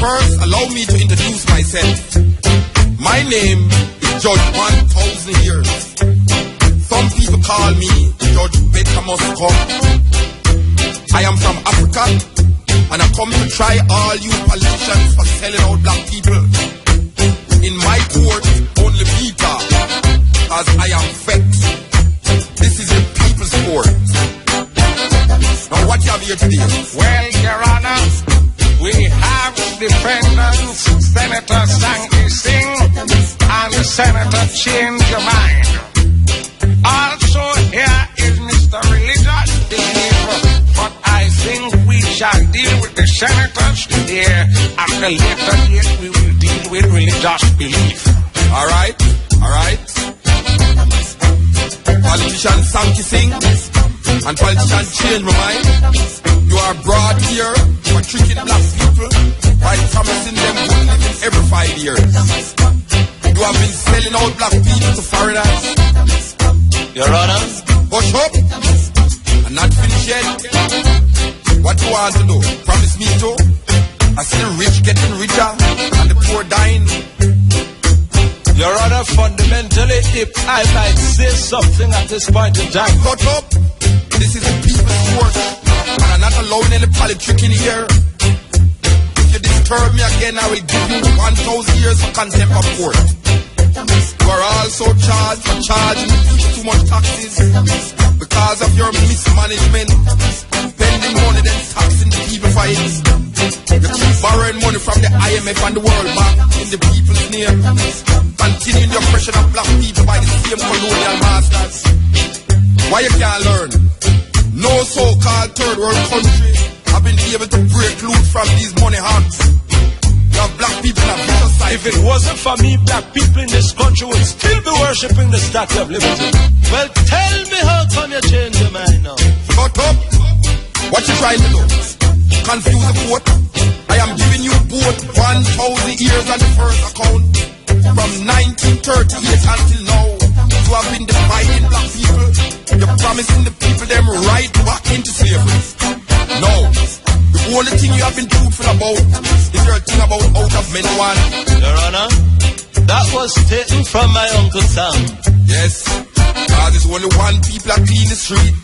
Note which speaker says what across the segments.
Speaker 1: First, allow me to introduce myself. My name is Judge 1,000 Years. Some people call me Judge Better Must Come. I am from Africa, and I come to try all you politicians for selling out black people. In my court, only Peter, as I am vexed. This is a people's court. Now what you have here today?
Speaker 2: Well, Your Honor, we have defendants, Senator Sankey Singh and the Senator Change Your Mind. Also here is Mr. Religious Belief, but I think we shall deal with the senators here at a later date. We will deal with religious belief.
Speaker 1: All right. Politician Sankey Singh and politician Change My Mind, you are brought here for tricking black people by promising them good living every 5 years. You have been selling out black people to foreigners.
Speaker 3: Your Honor,
Speaker 1: hush up and not finished yet. What you want to do? Promise me to? I see the rich getting richer and the poor dying.
Speaker 3: Your Honor, fundamentally, if I might say something at this point in time.
Speaker 1: Shut up! This is a people's court, and I'm not allowing any politicking here. If you disturb me again, I will give you 1,000 years for contempt of court. You are also charged for charging people too much taxes because of your mismanagement, spending money then taxing the people for it. You keep borrowing money from the IMF and the World Bank in the people's name, continuing the oppression of black people by the same colonial masters. Why you can't learn? No so-called third world country have been able to break loose from these money hogs. You have black people in a vicious cycle.
Speaker 3: If it wasn't for me, black people in this country would still be worshipping the Statue of Liberty. Well, tell me how come you change your mind now?
Speaker 1: Shut up! What you trying to do? Confuse the court? I am giving you both 1,000 years on the first account. From 1938 until now, you have been dividing black people. You're promising the people them right back into slavery. No. The only thing you have been truthful about is your thing about out of men one.
Speaker 3: Your Honor, that was taken from my Uncle Sam.
Speaker 1: Yes, because there's only one people that clean the street.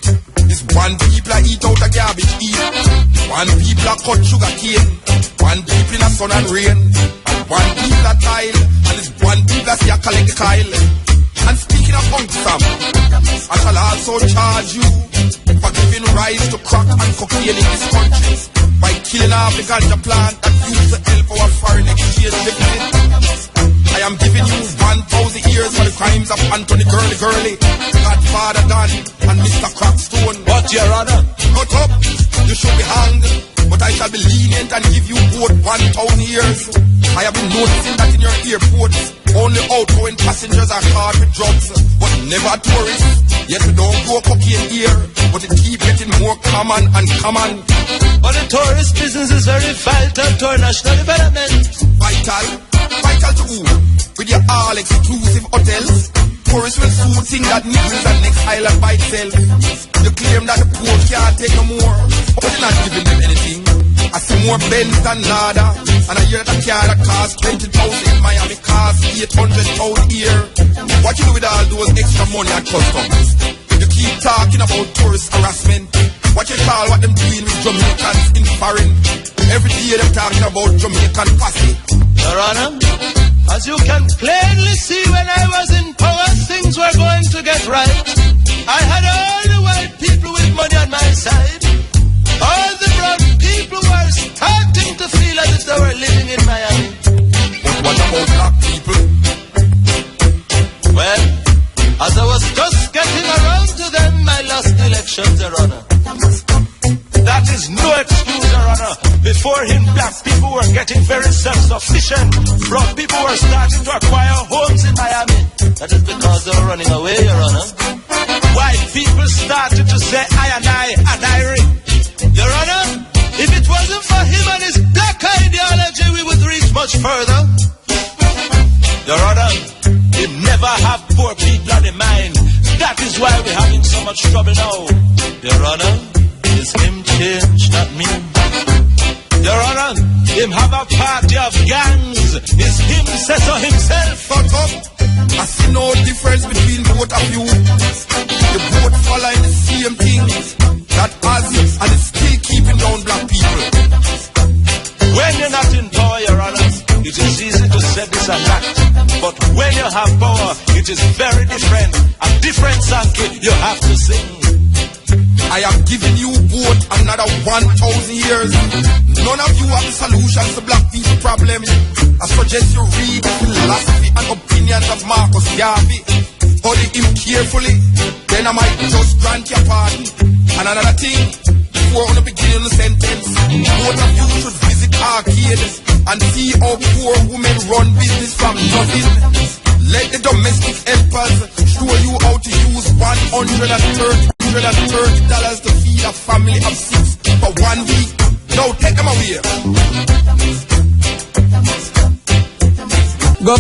Speaker 1: There's one people that eat out the garbage heap. One people that cut sugar cane. One people in the sun and rain. And one people that tile. And there's one people that see a collect the Kyle. And speaking of Uncle Sam, I shall also charge you for giving rise to crack and cocaine in this country by killing off the ganja plant that used to help our foreign exchange deficit. I am giving you 1,000 years for the crimes of Anthony Gurley, Godfather Don, and Mr. Crackstone.
Speaker 3: But, Your Honor,
Speaker 1: shut up! You should be hanged, but I shall be lenient and give you both 1,000 years. I have been noticing that in your airports, only outgoing passengers are caught with drugs, but never tourists. Yet we don't go cocaine here, but it keeps getting more common and common.
Speaker 3: But the tourist business is very vital to our national development.
Speaker 1: Vital? Vital to who? With your all-exclusive hotels? Tourists will soon think that Negroes and next island by itself. You claim that the poor can't take no more, but you're not giving them anything. I see more Benz than Lada, and I hear that a car that costs 20,000 in Miami costs 800,000 here. What you do with all those extra money at customs? You keep talking about tourist harassment. What you call what them doing with Jamaicans in foreign? Every day they're talking about Jamaican posse.
Speaker 3: Your Honor, as you can plainly see, when I was in power, things were going to get right. I had all the white people with money on my side. All the brown people were starting to feel as if they were living in Miami.
Speaker 1: But what about black people?
Speaker 3: Well, as I was just getting around to them, I lost the elections, Your Honor. That is no excuse, Your Honor. Before him, black people were getting very self-sufficient. Brown people were starting to acquire homes in Miami. That is because they were running away, Your Honor. White people started to say, I and I. Your Honor, if it wasn't for him and his black ideology, we would reach much further. Your Honor, he never have poor people on the mind. That is why we're having so much trouble now. Your Honor, it's him change, not me. Your Honor, him have a party
Speaker 1: both of you both following the same things that has and is still keeping down black people.
Speaker 3: When you're not in power, Your Honor, it is easy to say this and that. But when you have power, it is very different. A different song you have to sing.
Speaker 1: I am giving you both another 1,000 years. None of you have the solutions to black people problems. I suggest you read the philosophy and opinions of Marcus Garvey. Study him carefully, then I might just grant your pardon. And another thing, before on the beginning of the sentence, both of you should visit arcades and see how poor women run business from nothing. Let the domestic helpers show you how to use $130 to feed a family of 6 for 1 week. Now take them away.
Speaker 4: Go